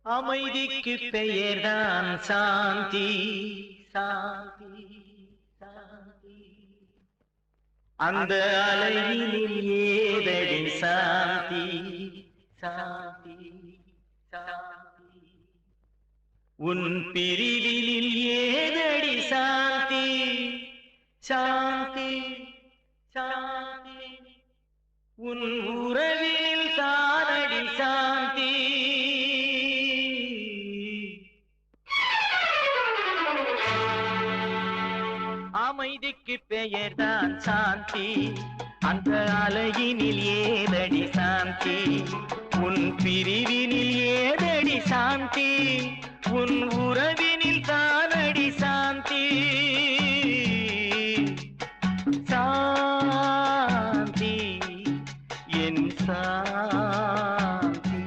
அமைதிக்கு பெயர்தான் சாந்தி. சாந்தி சாந்தி. அந்த அலையினில் ஏதடி சாந்தி. சாந்தி சாந்தி. உன் பிரிவினில் ஏதடி சாந்தி. சாந்தி சாந்தி. உன் உறவினில் தானடி சாந்தி. அமைதிக்கு பெயர்தான் சாந்தி. அந்த அலையினில் ஏதடி சாந்தி. உன் பிரிவினில் ஏதடி சாந்தி. உன் உறவினில் தானடி சாந்தி. சாந்தி என் சாந்தி.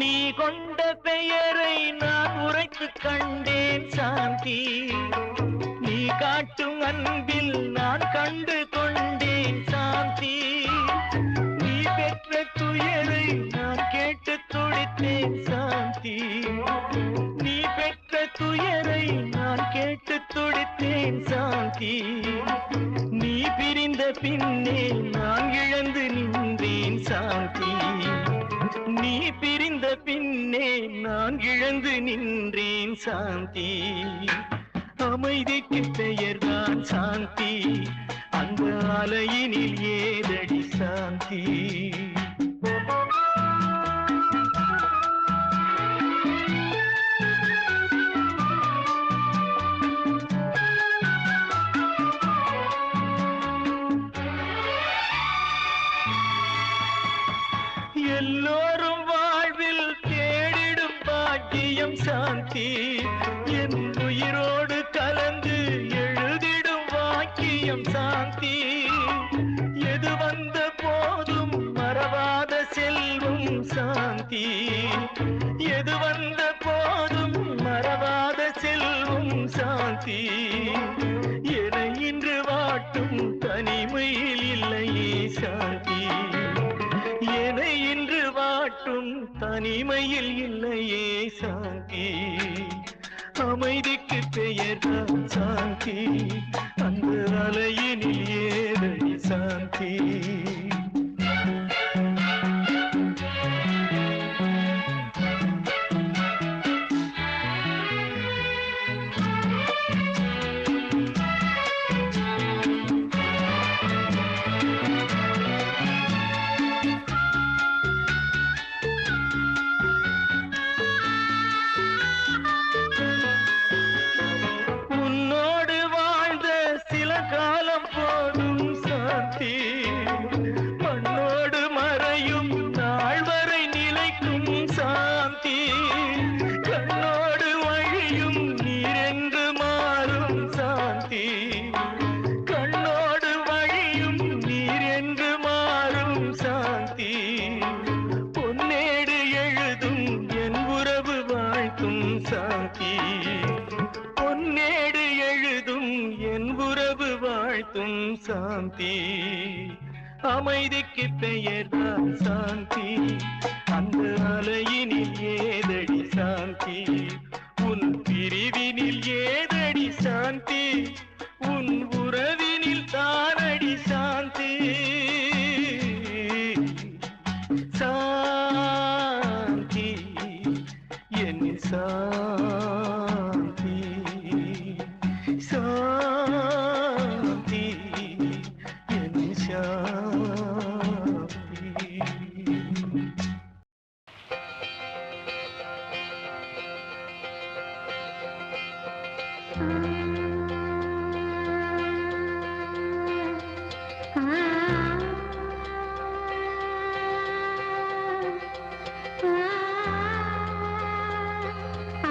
நீ கொண்ட பெயரை நான் உரைத்து கண்டேன் சாந்தி. நீ காட்டும் அன்பில் நான் கண்டு கொண்டேன் சாந்தி. நீ பெற்ற துயரை நான் கேட்டு துடித்தேன் சாந்தி. நீ பெற்ற துயரை நான் கேட்டு துடித்தேன் சாந்தி. நீ பிரிந்த பின்னே நான் இழந்து நின்றேன் சாந்தி. நீ பிரிந்த பின்னே நான் இழந்து நின்றேன் சாந்தி. அமைதிக்கு பெயர்தான் சாந்தி. அந்த அலையினில் ஏதடி சாந்தி. எல்லோரும் வாழ்வில் தேடிடும் பாக்கியம் சாந்தி. என் உயிரோடு கலந்து எழுதிடும் வாக்கியம் சாந்தி. எது வந்த போதும் மறவாத செல்வம் சாந்தி. எது வந்த போதும் மறவாத செல்வம் சாந்தி. என இன்று வாட்டும் தனிமையில் இல்லையே சாந்தி. என்னை இன்று வாட்டும் தனிமையில் இல்லையே சாந்தி. அமைதிக்கு பெயர்தான் சாந்தி. அந்த அலையினில் ஏதடி சாந்தி. உன்னோடு வாழ்ந்த சில காலம் போதும் சாந்தி. மண்ணோடு மறையும் நாள் வரை நிலைக்கும் சாந்தி. கண்ணோடு வழியும் நீரென்று மாறும் சாந்தி. கண்ணோடு வழியும் நீரென்று மாறும் சாந்தி. பொன்னேடு எழுதும் என் உறவு வாழ்த்தும் சாந்தி. பொன்னேடு எழுதும் என் உறவு வாழ்த்தும் சாந்தி. அமைதிக்கு பெயர்தான் சாந்தி. அந்த அலையினில் ஏதடி சாந்தி. உன் பிரிவினில் ஏதடி சாந்தி. உன் உறவினில் தானடி சாந்தி. சாந்தி என் சாந்தி. சாந்தி என் சாந்தி. ஆ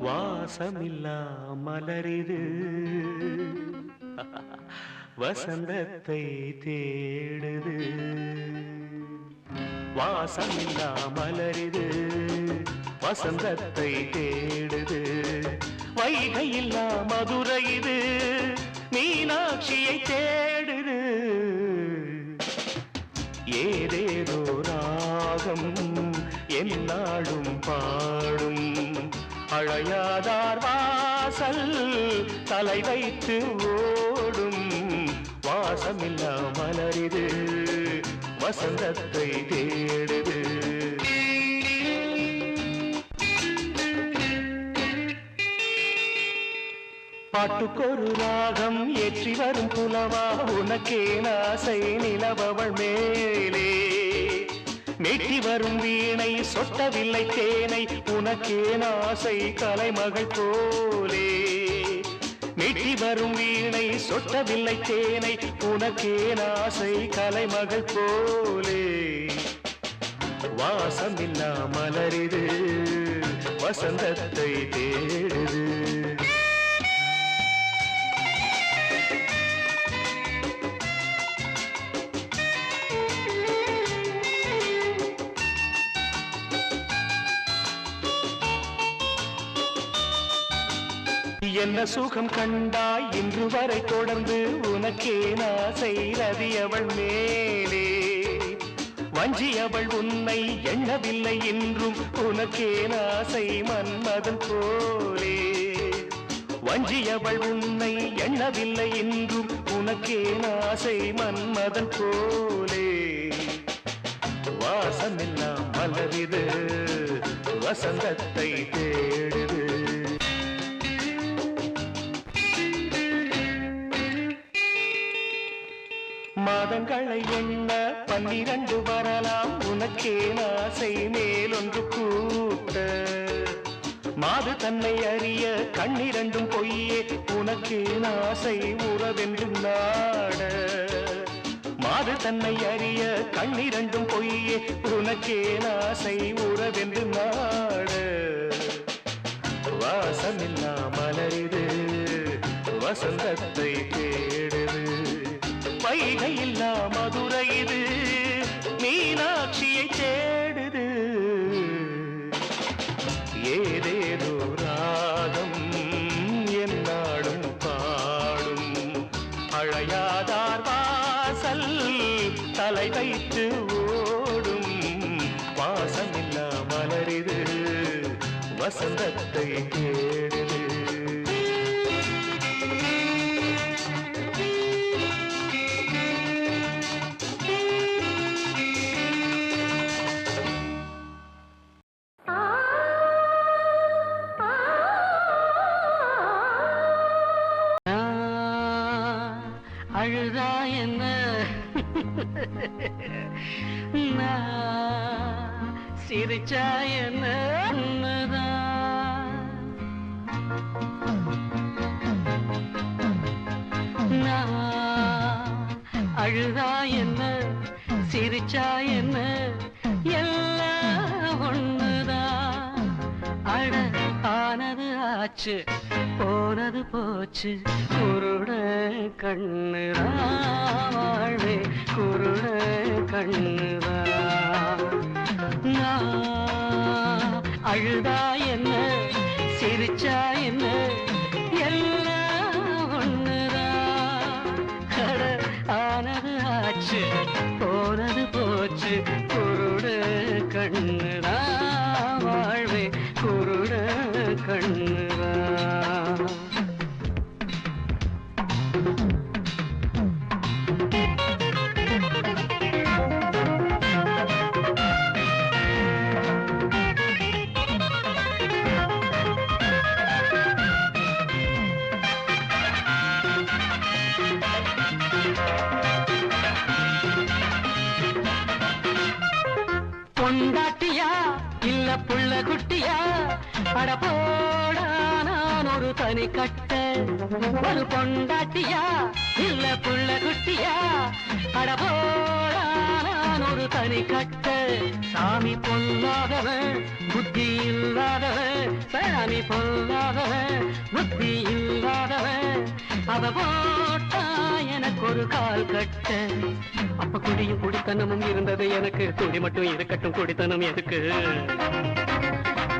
வாசமில்லா மலரிது வசந்தத்தை தேடுது. வாசமில்லா மலரிது வசந்தத்தை தேடுது. வைகையில்லா மதுரை இது மீனாட்சியை தேடுது. ஏதேதோ ராகம் என்னாடும் பாடும் அழையாதார் வாசல் தலை வைத்து ஓடும். வாசமில்லா மலரிது வசந்தத்தை தேடுது. பாட்டுக்கொரு ராகம் ஏற்றி வரும் புலவா உனக்கே ஆசை நிலவவள் மேலே. மீட்டி வரும் வீணை சொட்டவில்லை தேனை உனக்கே ஆசை கலைமகள் போலே. மீட்டி வரும் வீணை சொட்டவில்லை தேனை உனக்கே ஆசை கலைமகள் போலே. வாசமில்லா மலரிது வசந்தத்தை தேடுது. என்ன சுகம் கண்டாய் இன்று வரை தொடர்ந்து உனக்கே ஆசை ரதி அவள் மேலே. வஞ்சி அவள் உன்னை எண்ணவில்லை என்றும் உனக்கே ஆசை மன்மதன் போலே. வஞ்சி அவள் உன்னை எண்ணவில்லை என்றும் உனக்கே ஆசை மன்மதன் போலே. வாசமெல்லாம் மலரிது வசந்தத்தை தேடுது. மாதங்களை எண்ண 12 வரலாம் உனக்கே ஆசை மேலொன்று கூட்ட. மாது தன்னை அறிய கண்ணிரண்டும் பொய்யே உனக்கே ஆசை உறவென்று நாட. மாது தன்னை அறிய கண்ணிரண்டும் பொய்யே உனக்கே ஆசை உறவென்று நாட. வாசமில்லா மலரிது வசந்தத்தை தேடுது. வைகையில்லா மதுரை இது மீனாட்சியை தேடுது. ஏதேதோ ராகம் என்னாடும் பாடும் அழ நுழையாதார் வாசல் தலை வைத்து ஓடும் வாசமில்லா மலரிது வசந்தத்தை தேடுது. அழுதா என்ன சிரிச்சா என்ன அழுதா என்ன சிரிச்சா என்ன எல்லாம் ஒண்ணுதான். அட ஆனது ஆச்சு போனது போச்சு குருட கண்ணுதான் வாழ்வே குருட கண்ணுதான். அழுதா என்ன சிரிச்சா என்ன எல்லாம் ஒண்ணுதான். அட ஆனது ஆச்சு போனது போச்சு குருட கண்ணுதான் வாழ்வே குருட கண்ணுதான். பொண்டாட்டியா இல்ல புள்ள குட்டியா அட போடா நான் ஒரு தனி கட்ட. ஒரு பொண்டாட்டியா இல்ல புள்ள குட்டியா அட போடா நான் ஒரு தனி கட்ட. சாமி பொல்லாதவன் புத்தி இல்லாதவன் சாமி பொல்லாதவன் புத்தி இல்லாதவன் அவ போட்டா எனக்கு ஒரு கால் கட்ட. அப்ப குடியும் குடித்தனமும் இருந்தது எனக்கு குடி மட்டும் இருக்கட்டும் குடித்தனம் எதுக்கு.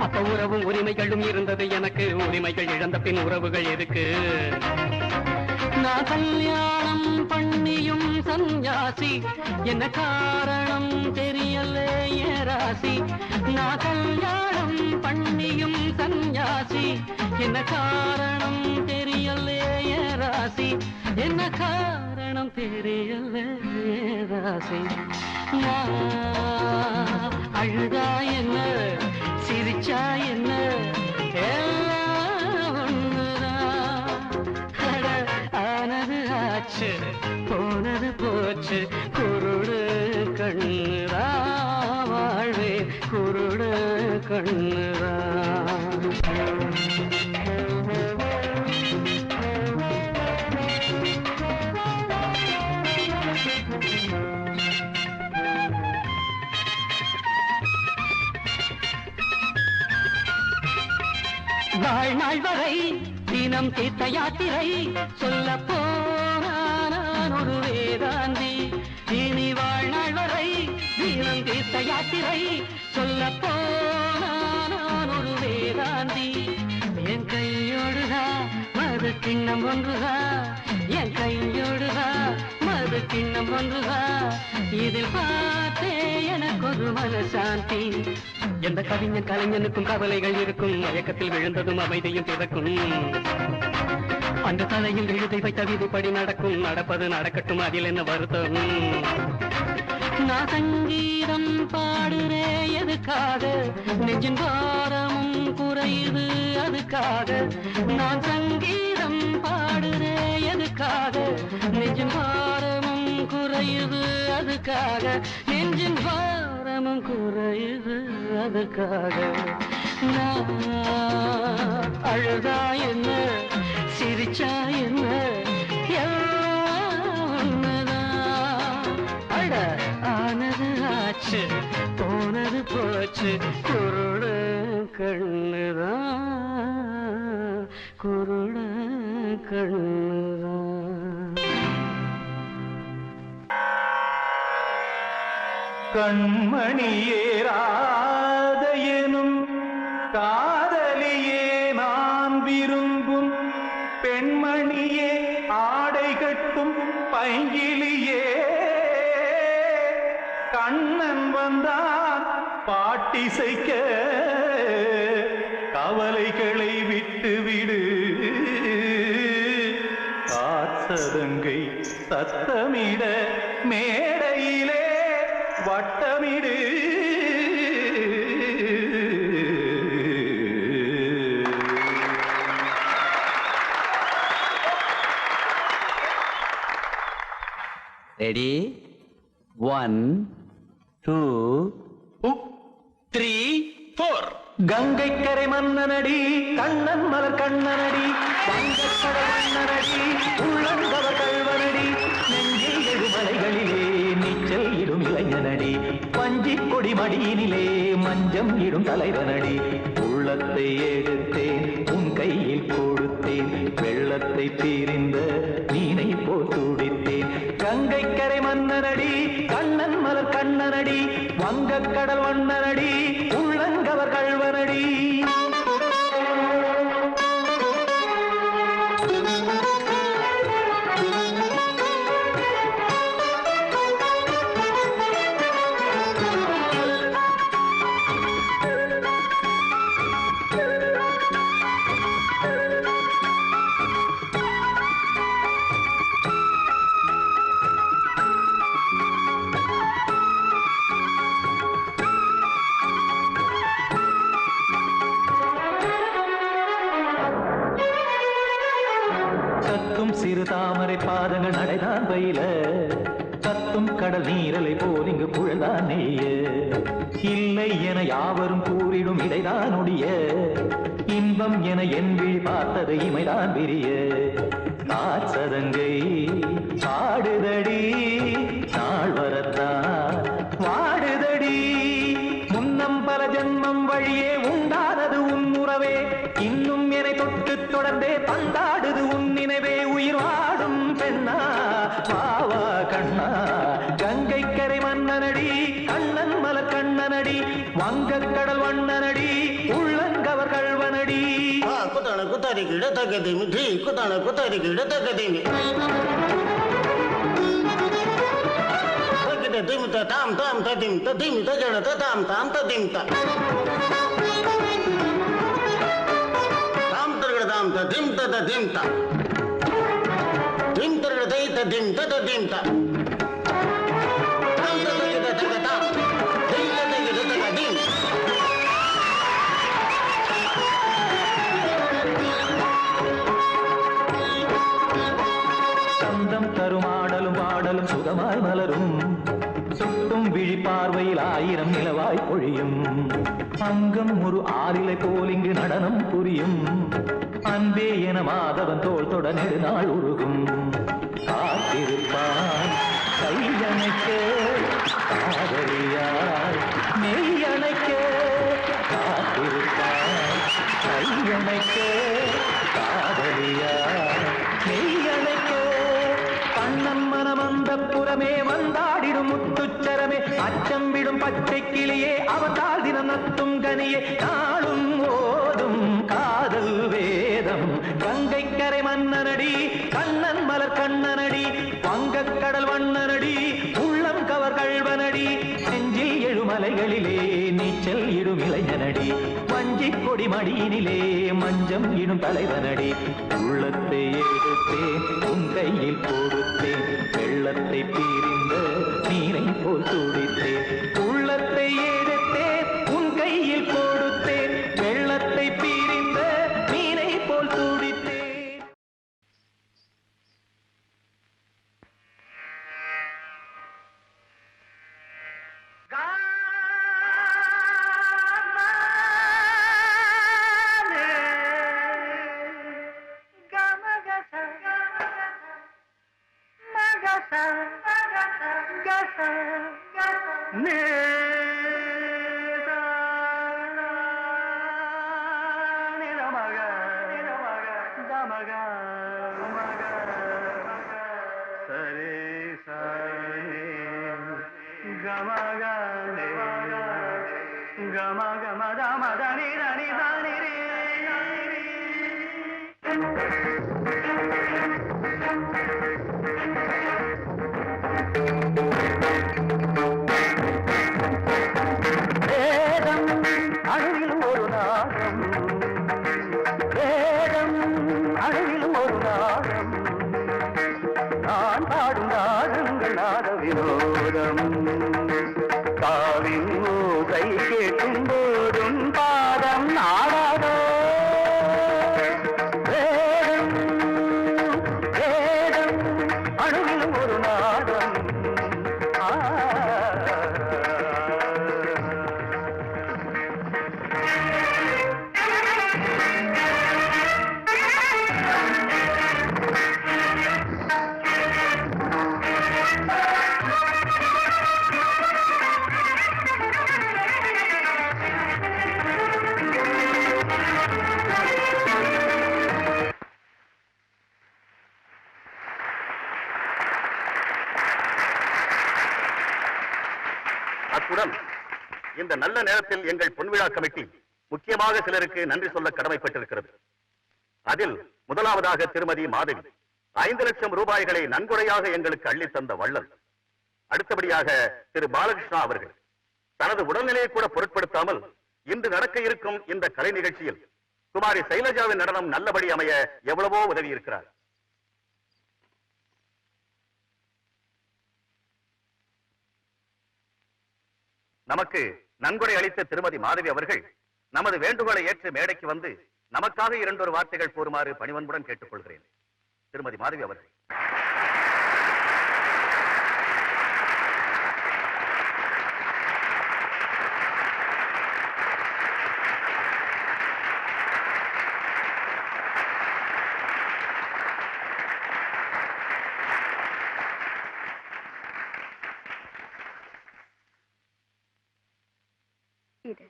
அப்ப உறவும் உரிமைகளும் இருந்தது எனக்கு உரிமைகள் இழந்த பின் உறவுகள் எதுக்கு. நான் கல்யாணம் பண்ணியும் சன்யாசி என்ன காரணம் தெரியல ராசி. நான் கல்யாணம் பண்ணியும் சன்யாசி என்ன காரணம் தெரியல ராசி. என்ன காரணம் தெரியல ராசி. அழுதா என்ன சிரிச்சா என்ன எல்லாம் ஒண்ணுதான். அட ஆனது ஆச்சு போனது போச்சு குருடு கண்ணுதான் வாழ்வே குருடு கண்ணுதான். வாழ்நாள் வரை தினம் தீர்த்த யாத்திரை சொல்ல போனான் ஒரு வேதாந்தி. இனி வாழ்நாள் வரை தினம் தீர்த்த யாத்திரை சொல்ல போனான் ஒரு வேதாந்தி. என் கையோடுதா மது கிண்ணம் ஒன்றுதா என் கையோடுதா மது கிண்ணம் ஒன்றுதா. இதில் பார்த்தே எனக்கு ஒரு மனசாந்தி. எந்த கவிஞன் கலைஞனுக்கும் கவலைகள் இருக்கும் மயக்கத்தில் விழுந்ததும் அமைதியும் பிறக்கும். அந்த தலையில் எழுதி வைத்த விதிப்படி நடக்கும் நடப்பது நடக்கட்டும் அதில் என்ன வருத்தம். நான் சங்கீதம் பாடுறே எதுக்காக நெஞ்சின் பாரமும் குறையுது அதுக்காக. நான் சங்கீதம் பாடுறே எதுக்காக நெஞ்சின் பாரமும் குறையுது அதுக்காக. நெஞ்சின் பாரமும் குறையுது அதுக்காக. அழுதா என்ன சிரிச்சா என்ன எல்லாம் ஒண்ணுதான். அட ஆனது ஆச்சு போனது போச்சு குருடு கண்ணுதான் குருடு கண்ணுதான். கண்மணியேராத எனும் காதலியே நான் விரும்பும் பெண்மணியே ஆடை கட்டும் பைங்கிலியே கண்ணன் வந்தான் பாட்டிசைக்க கவலைகளை விட்டு விடு காசதங்கை சத்தமிட மேடையிலே வட்டமிடு ரெடி 1 2 3 4 கங்கைக்கரை மன்னனடி கண்ணன் மலர் கண்ணனடி வங்கக்கடல் மன்னனடி உள்ளங்கவர் கல்வனடி நெஞ்சில் எழுமலைகளிலே நீச்சல் இடும் இளைஞனடி பஞ்சி கொடி மடியினிலே மஞ்சம் இடும் தலைவனடி உள்ளத்தை எடுத்தேன் உன் கையில் கொடுத்தேன் வெள்ளத்தை பிரிந்த மீனை போல் துடித்தேன் கங்கைக்கரை மன்னனடி கண்ணன் மலர் கண்ணனடி வங்கக்கடல் மன்னனடி உள்ளங்கவர் கல்வனடி சிறு தாமரை பாதங்கள் நடைதான் பயில கத்தும் கடல் நீரலை போல் இங்கு புழல்தான் நெய்ய இல்லை என யாவரும் கூறிடும் இடைதான் ஒடிய இன்பம் என என் விழி பார்த்தது இமைதான் விரிய காசதங்கை பாடுதடி நாள் வரத்தான் வாடுதடி முன்னம் பல ஜன்மம் வழியே உண்டானது உன் உறவே இன்னும் என்னை தொட்டு தொடர்ந்தே பந்தாடுது உன் நினைவே உயிர் வாடும் பெண்ணா வாவா கண்ணா கங்கைக்கரை மன்னனடி கண்ணன் மலர் கண்ணனடி வங்கக்கடல் வண்ணனடி உள்ளங்கவர் கல்வனடி குத்தான குத்தாரி கிட தகதிமி டி குத்தான குத்தாரி கிட தகதிமி தகத திமித தாம் தாம் ததிம் ததிம் தஜட தாம் தாம் ததிம் த தாம் தர்கட தாம் ததிம் ததிம் த திம் தர்கட தை ததிம் ததிம் த தாம் தர்கட தகத தாம் திம் தர்கட தகதிம் சந்தம் தருமாடலும் பாடலும் சுகமாய் மலரும் சுட்டும் விழி பார்வையில் ஆயிரம் நிலவாய் பொழியும் அங்கம் ஒரு ஆறிலை போல் இங்கு நடனம் புரியும் அன்பே என மாதவன் தோள் தொட நெடுநாள் உருகும் காத்திருப்பான் கையணைக்க காதலியாய் மெய்யணைக்க காத்திருப்பான் கையணைக்க காதலியாய் மெய்யணைக்க கண்ணன் மனம் அந்த புறமே வந்தாடிடும் முத்துச்சரமே அச்சம் விடும் பச்சை கிளியே அவதால் தினம் நத்தும் கனியே நாளும் ஓதும் காதல் வேதம் கங்கைக்கரை மன்னனடி கண்ணன் மலர் கண்ணனடி வங்கக்கடல் வண்ணனடி உள்ளம் கவர் கல்வனடி நெஞ்சில் எழுமலைகளிலே நீச்சல் இடும் இளைஞனடி வஞ்சி கொடி மடியினிலே மஞ்சம் இடும் தலைவனடி உள்ளத்தை எடுத்தேன் உன் கையில் கொடுத்தேன் வெள்ளத்தை பிரிந்த மீனை போல் துடித்தேன் உள்ளத்தை எடுத்தேன் உன் கையில் கொடுத்தேன் வெள்ளத்தை பிரிந்த மீனை போல் துடித்தேன் நான் பாடும் ராகங்கள் நாத வினோதம் காவின் ஓசை கேட்கும் போதும் பாதம் ஆடாதோ வேதம் வேதம் அணுவிலும் ஒரு நாதம் அத்துடன் இந்த நல்ல நேரத்தில் எங்கள் பொன்விழா கமிட்டி முக்கியமாக சிலருக்கு நன்றி சொல்ல கடமைப்பட்டிருக்கிறது. அதில் முதலாவதாக திருமதி மாதவி 5 லட்சம் ரூபாய்களை நன்கொடையாக எங்களுக்கு அள்ளித் தந்த வள்ளல். அடுத்தபடியாக திரு பாலகிருஷ்ணா அவர்கள் தனது உடல்நிலையை கூட பொருட்படுத்தாமல் இன்று நடக்க இருக்கும் இந்த கலை நிகழ்ச்சியில் குமாரி சைலஜாவின் நடனம் நல்லபடி அமைய எவ்வளவோ உதவி இருக்கிறார். நமக்கு நன்கொடை அளித்த திருமதி மாதவி அவர்கள் நமது வேண்டுகோளை ஏற்று மேடைக்கு வந்து நமக்காக 2 வார்த்தைகள் கூறுமாறு பணிவன்புடன் கேட்டுக்கொள்கிறேன். திருமதி மாதவி அவர்கள். இது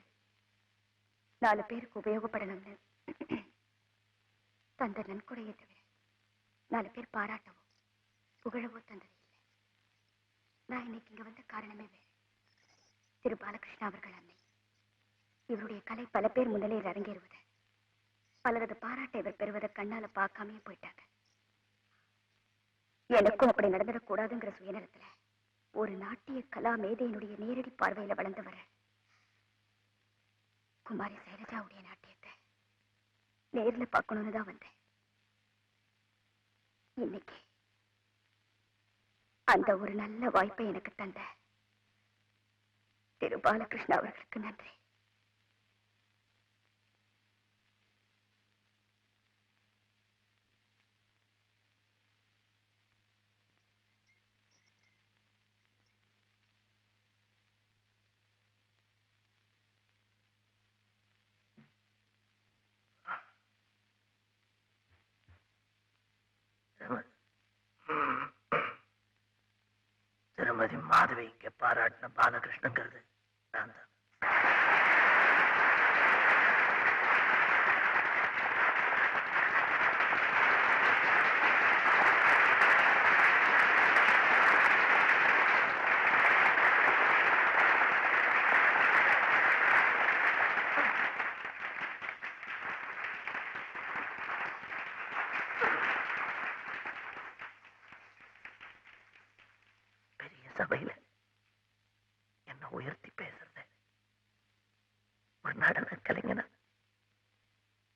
4 பேருக்கு உபயோகப்படணும்னு தந்த நன்கொடையை தவிர 4 பேர் பாராட்டவோ புகழவோ தந்தது இல்லை. நான் இன்னைக்கு இங்க வந்த காரணமே வேறு. திரு பாலகிருஷ்ணா அவர்கள் அன்னை இவருடைய கலை பல பேர் முன்னிலையில் அரங்கேறுவதை, பலரது பாராட்டை இவர் பெறுவதை கண்ணால பார்க்காமே போயிட்டாங்க. எனக்கும் அப்படி நடந்துடக்கூடாதுங்கிற சுயநலத்துல ஒரு நாட்டிய கலா மேதையினுடைய நேரடி பார்வையில வளர்ந்தவர குமாரி சைலஜாவுடைய நாட்டியத்தை நேர்ல பார்க்கணும்னு தான் வந்தேன். இன்னைக்கு அந்த ஒரு நல்ல வாய்ப்பை எனக்கு தந்த திரு பாலகிருஷ்ணா அவர்களுக்கு நன்றி. திருமதி மாதவி இங்க பாராட்டின பாலகிருஷ்ணங்கிறது நான் தான். சபையில என்ன உயர்த்தி பேசுறது, ஒரு நடன கலைஞன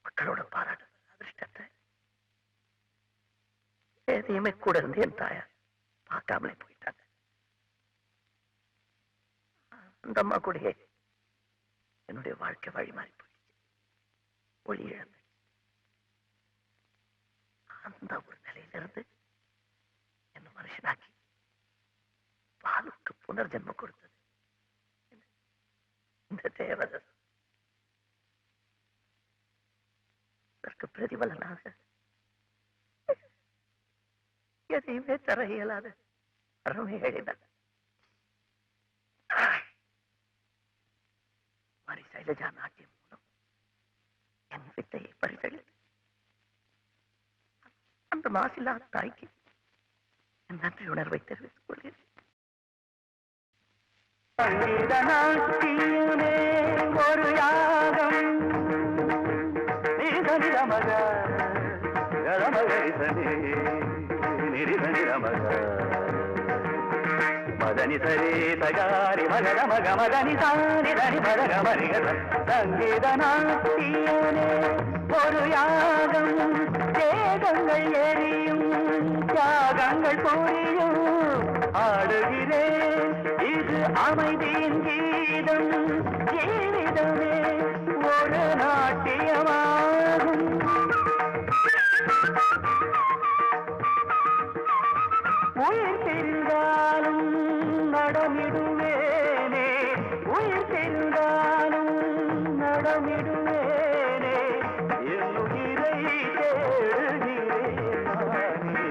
மக்களோட பாராட்டு அதிர்ஷ்டத்தை எதையுமே கூட இருந்து என் தாயார் பார்க்காமலே போயிட்டாங்க. அந்த அம்மா கூடயே என்னுடைய வாழ்க்கை வழி மாறி போயிடுச்சு, ஒளி இழந்து. அந்த ஒரு நிலையிலிருந்து என்ன மனுஷனாக்கி பாலுக்கு புனர்ஜென்மம் கொடுத்தது இந்த தேவதை. அதற்கு பிரதிபலனாக எதையுமே தர இயலாத அறமே எழுதினார். மாரி சைலஜா நாட்டியம் மூலம் என் வித்தையை பரிசளித்து அந்த மாசில்லா தாய்க்கு என் நன்றி உணர்வை தெரிவித்துக் கொள்கிறேன். ஒரு யாகம் மதனி சரி சகாரி மகத மக மதனி சாரி தனி மதக மரிகத சங்கீத நாட்டியனே ஒரு யாகம் தேகங்கள் எரியும் தியாகங்கள் புரியும் ஆடுகிறேன் இது அமைதியின் கீதம் ஜீவிதமே ஒரு நாட்டியமாகும் உயிர் தெரிந்தாலும் நடமிடுவேனே உயிர் தெரிந்தாலும் நடமிடுவேனே என் உயிரை தேடுகிறேன் நானே.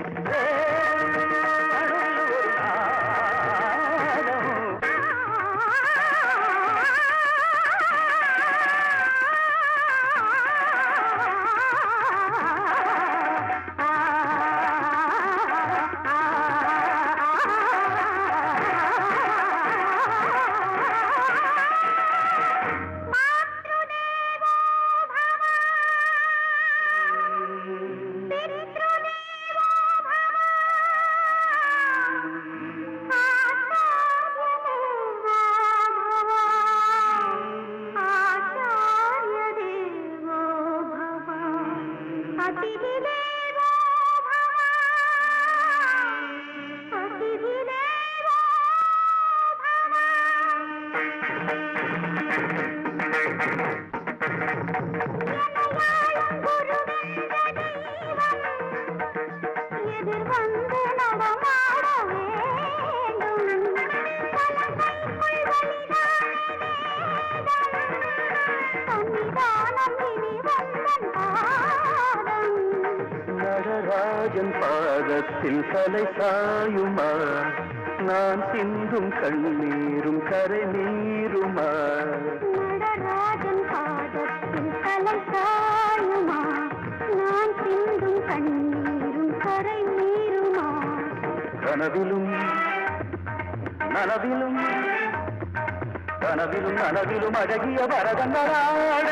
நடராஜன் பாதத்தில் தலை சாயுமா நான் சிந்தும் கண்ணீரும் கரை நீருமா நடராஜன் பாதத்தில் தலை சாயுமா நான் சிந்தும் கண்ணீரும் கரை நீருமா கனவிலும் நனவிலும் கனவிலும் நனவிலும் அழகிய பரதங்களாட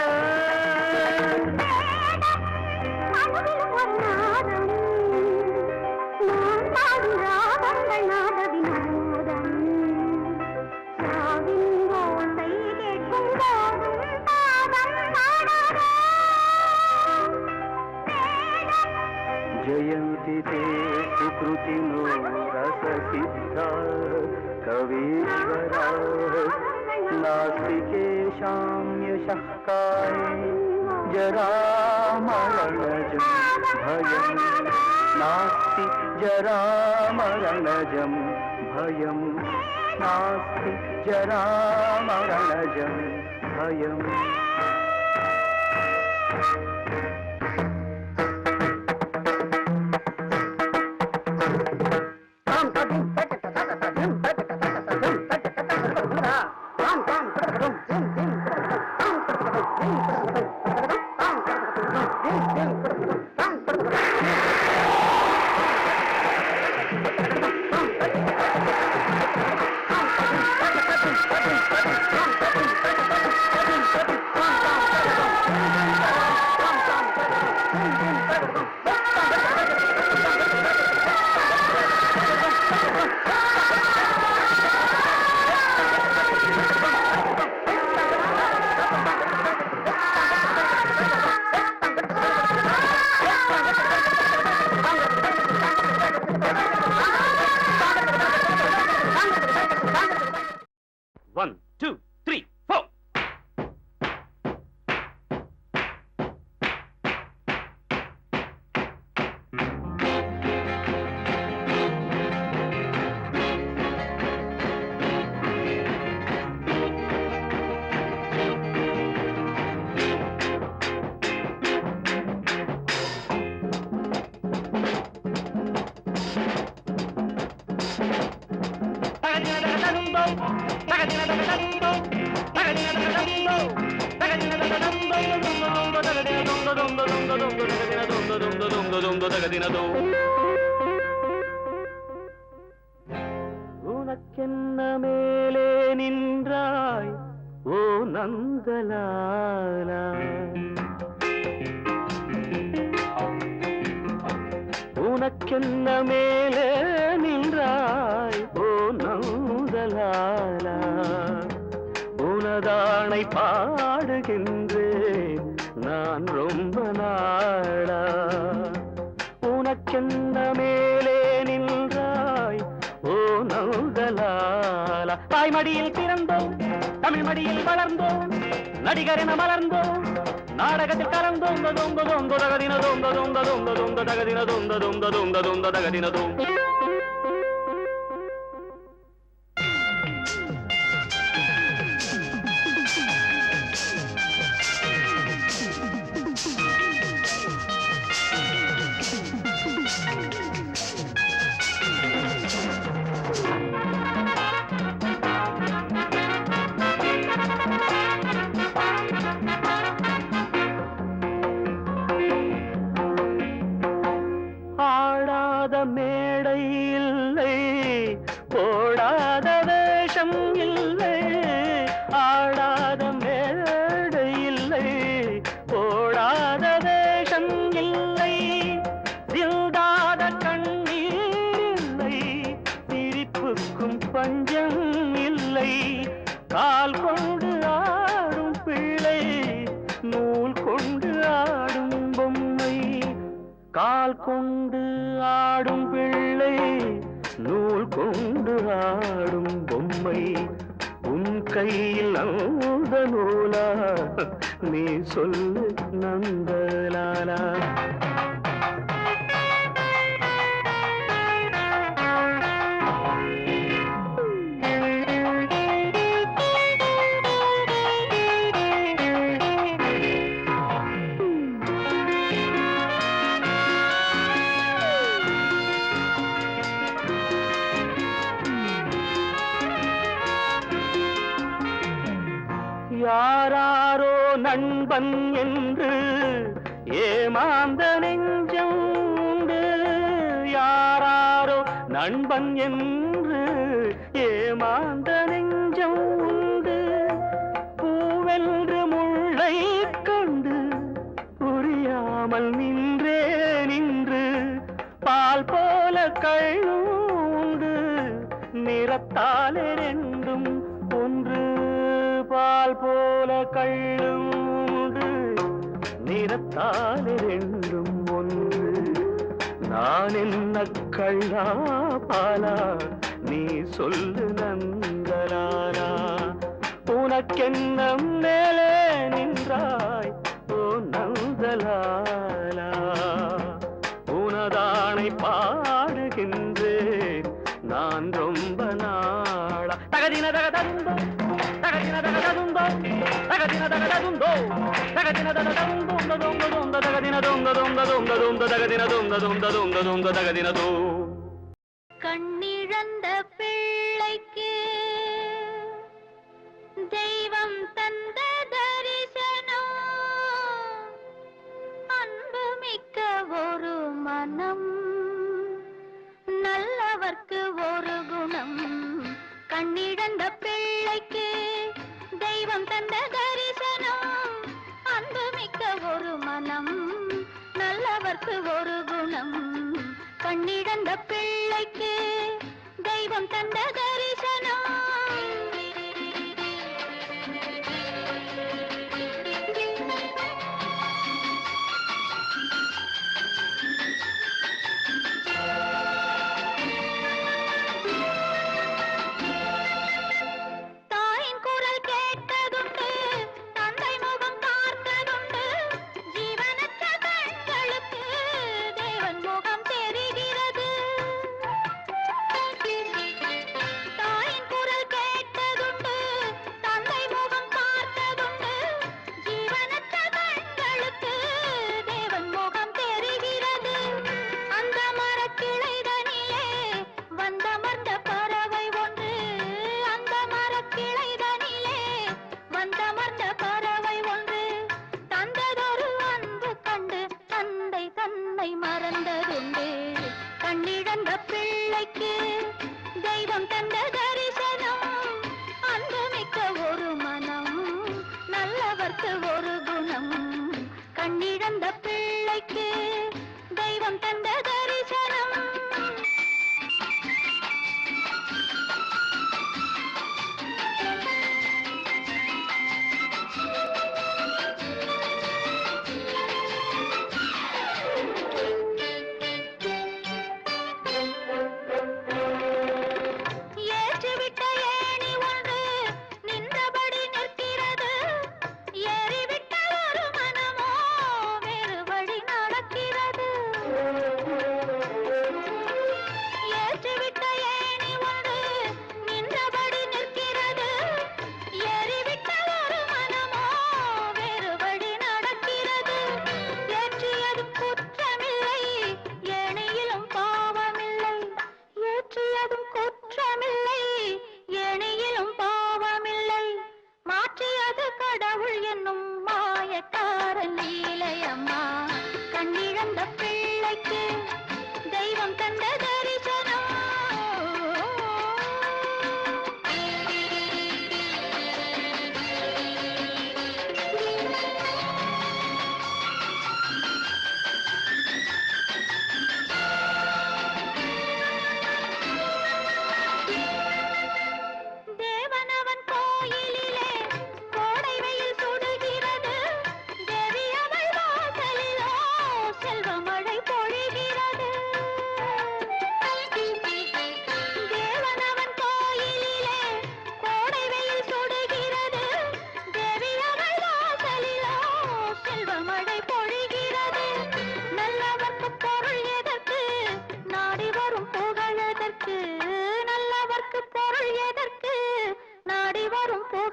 जयन्ति ते सुकृतिनो रससिद्धा कवीश्वरा नास्तिकेषां यशः काये जरामरणजं भयं नास्ति जरामरणजं भयं नास्ति जरामरणजं भयम् One, two, three, four. உனக்கென்ன மேலே நின்றாய் ஓ நந்தலாலா உனக்கென்ன மேலே நின்றாய் ஓ நந்தலாலா உனதானை பாடுகின்றேன் நான் ரொம்ப நாளா உனக்கென்ன மேலே லாலா. தாய்மடியில் பிறந்தோம், தமிழ் மடியில் வளர்ந்தோம், நடிகர் என மலர்ந்தோம், நாடகத்தில் கலந்தோம். தொந்த தொந்த தகதின தொந்த தொந்த தொந்த தொந்த தகதின தொந்த தொந்த தொந்த தொந்த தகதின தொந்த. மேடை இல்லை, போடாத வேஷம் இல்லை, ஆடாத மேடை இல்லை, போடாத வேஷம் இல்லை, சிந்தாத கண்ணீர் இல்லை, சிரிப்புக்கும் பஞ்சம் இல்லை, கால் கொண்டு ஆடும் பிள்ளை, நூல் கொண்டு ஆடும் பொம்மை, கால் கொண்டு ஆடும் பிள்ளை, நூல் கொண்டு ஆடும் பொம்மை, உன் கையில் அந்த நூலா, நீ சொல்லு நந்தலாலா. யாராரோ நண்பன் என்று ஏமாந்த நெஞ்சம் உண்டு, யாராரோ நண்பன் என்று ஏமாந்த நெஞ்சம் உண்டு, பூவென்று முள்ளை கண்டு புரியாமல் நின்றே நின்று, பால் போல கழுண்டு நிறத்தாலே ரெண்டும் ஒன்று, பால் போல கள்ளுண்டு நிறத்தாலே ரெண்டும் ஒன்று, நான் என்ன கள்ளா பாலா, நீ சொல்லு நந்தலாலா. உனக்கென்ன மேலே நின்றாய் ஓ நந்தலாலா, உனதானை பாடுகின்றேன் நான் ரொம்ப நாளா. தகதின தகதந்தோ தகதின தகதந்தோ தகதின தகதந்தோ தகதின தகதந்தோ தொந்த தொந்த தகதின தொந்த தொந்த தொந்த தொந்த தகதின தொந்த தொந்த தொந்த தொந்த தகதின தோ. கண்ணிழந்த பிள்ளைக்கு தெய்வம் தந்த தரிசனம், அன்புமிக்க ஒரு மனம், நல்லவர்க்கு ஒரு குணம். கண்ணிழந்த பிள்ளைக்கு தெய்வம் தந்த தரிசனம், அன்புமிக்க ஒரு மனம், நல்லவர்க்கு ஒரு குணம். கண்ணிழந்த பிள்ளைக்கு தெய்வம் தந்த தரிசனம். தாயின் குரல் கேட்டதுண்டு, தந்தை முகம் பார்த்ததுண்டு, ஜீவனற்ற கண்களுக்கு தேவன் முகம் தெரிகிறது.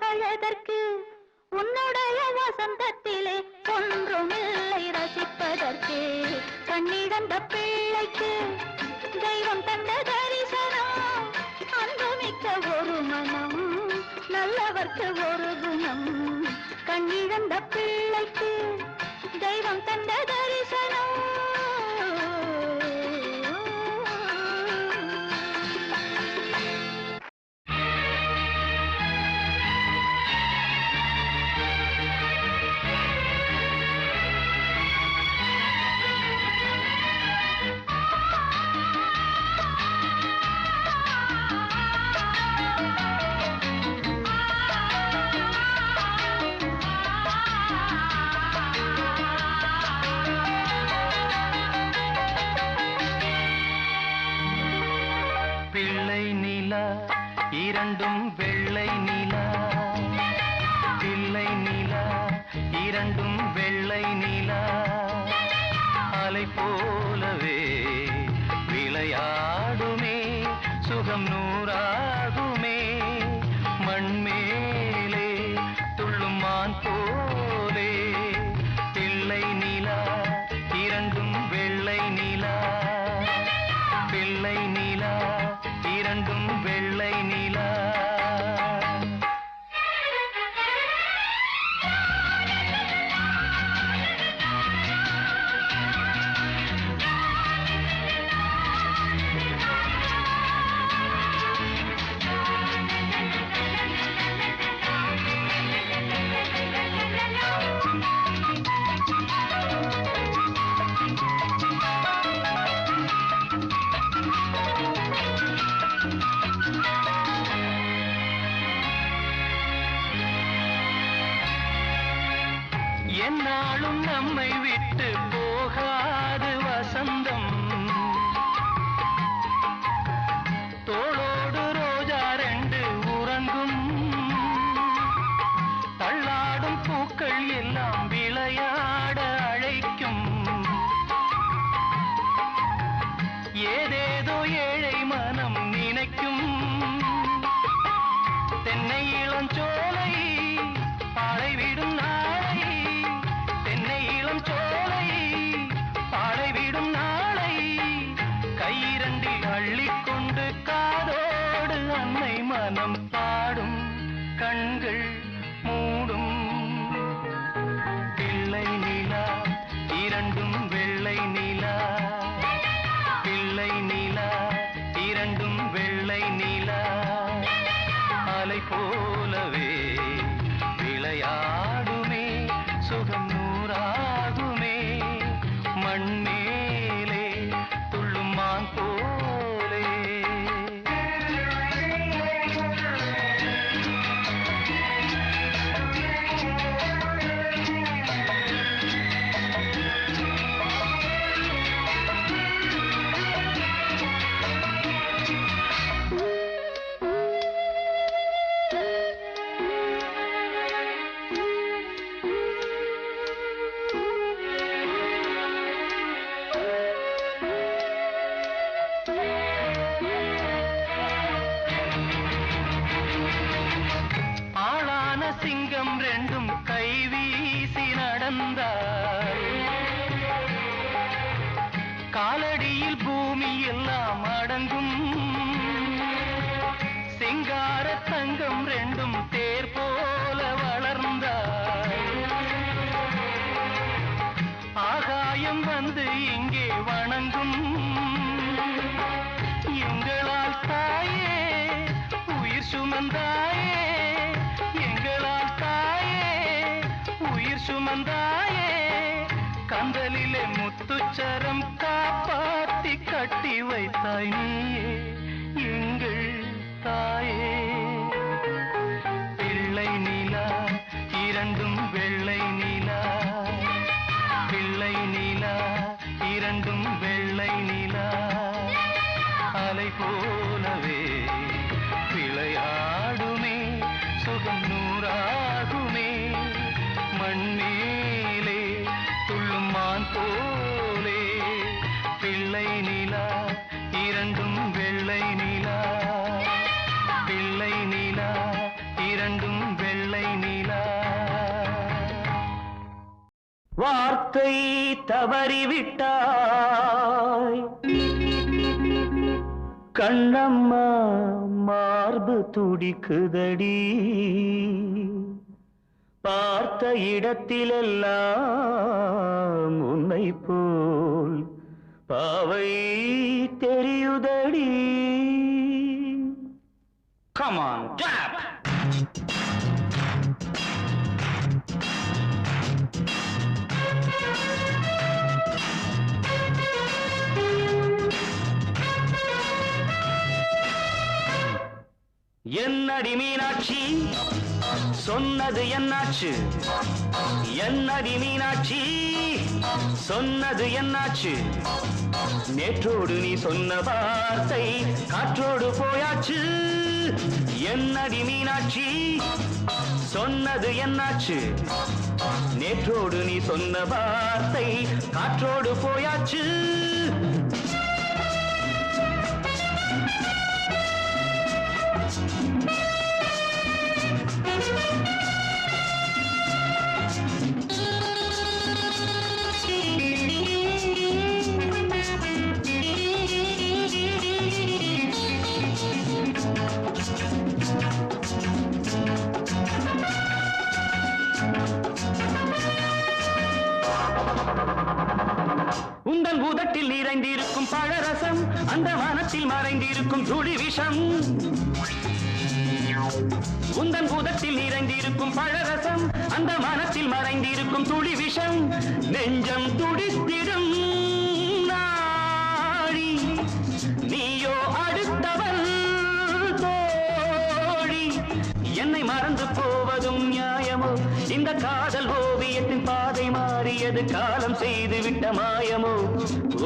மகிழ்வதற்கு உன்னுடைய வசந்தத்திலே ஒன்றுமில்லை ரசிப்பதற்கு. கண்ணிழந்த பிள்ளைக்கு தெய்வம் தந்த தரிசனம், அன்புமிக்க ஒரு மனம், நல்லவர்க்கு ஒரு குணம். கண்ணிழந்த பிள்ளைக்கு தெய்வம் தந்த தரிசனம். இரண்டும் வெள்ளை நிலா, பிள்ளை நிலா இரண்டும் வெள்ளை நிலா, அலை போலவே விளையாடுமே, சுகம் நூறாகுமே, மண்மேலே துள்ளும் மான் போலே. பிள்ளை நிலா இரண்டும் வெள்ளை நிலா, பிள்ளை நிலா இரண்டும் வெள்ளை நிலா. என்னாலும் நம்மை விட்டு போகாது வசந்தம், தோளோடு ரோஜா ரெண்டு உறங்கும், தள்ளாடும் பூக்கள் எல்லாம் விளையாட அழைக்கும், ஏதேதோ ஏழை மனம் நினைக்கும். தென்னை இளஞ்சோலை பாலை விடும் நாளை, தென்னை இளஞ்சோலை பாலை விடும் நாளை, கையிரண்டில் அள்ளிக்கொண்டு காதோடு அன்னை மனம் பாடும், கண்கள் மூடும். பிள்ளை நிலா இரண்டும் வெள்ளை நிலா, பிள்ளை நிலா இரண்டும் வெள்ளை நிலா, அலை போலவே விளையாடுமே, சுகம் நூறாகுமே, மண்மேலே துள்ளும் மான் போலே. சிங்கம் ரெண்டும் கை வீசி நடந்தார், காலடியில் பூமி எல்லாம் அடங்கும், சிங்கார தங்கம் ரெண்டும் தேர் போல வளர்ந்தார், ஆகாயம் வந்து இங்கே வணங்கும், எங்களால் தாயே உயிர் சுமந்தாயே, எங்களால் தாயே உயிர் சுமந்தாயே, கந்தலிலே முத்துச்சரம் காப்பாத்தி கட்டி வைத்தாய் நீயே எங்கள் தாயே. பிள்ளை நிலா இரண்டும் வெள்ளை நிலா, பிள்ளை நிலா இரண்டும் வெள்ளை நிலா, அலை போலவே விளையாடுமே, சுகம் நூறாகுமே, மண்மேலே துள்ளும் மான் போலே. பிள்ளை நிலா இரண்டும் வெள்ளை நிலா, பிள்ளை நிலா இரண்டும் வெள்ளை வார்த்தை தவறிவிட்டாய் கண்ணம்மா மார்பு துடிக்குதடி பார்த்த இடத்திலெல்லாம் உன்னை போல் பாவை தெரியுதடி. Come on, clap! என்னடி மீனாட்சி சொன்னது என்னாச்சு? என்னடி மீனாட்சி சொன்னது என்னாச்சு? நேற்றோடு நீ சொன்ன வார்த்தை காற்றோடு போயாச்சு. என்னடி மீனாட்சி சொன்னது என்னாச்சு? நேற்றோடு நீ சொன்ன வார்த்தை காற்றோடு போயாச்சு. உந்தன் உதட்டில் நிறைந்திருக்கும் பழரசம் அந்த மனத்தில் மறைந்திருக்கும் துளி விஷம். உந்தன் உதட்டில் நிறைந்திருக்கும் பழரசம் அந்த மனத்தில் மறைந்திருக்கும் துளி விஷம். நெஞ்சம் துடித்திடும் நாடி நீயோ அடுத்தவள் தோழி. என்னை மறந்து போவதும் நியாயமோ? இந்த காதல் ஓவியத்தின் பாதை மாறியது காலம் செய்து விட்ட மாயமோ?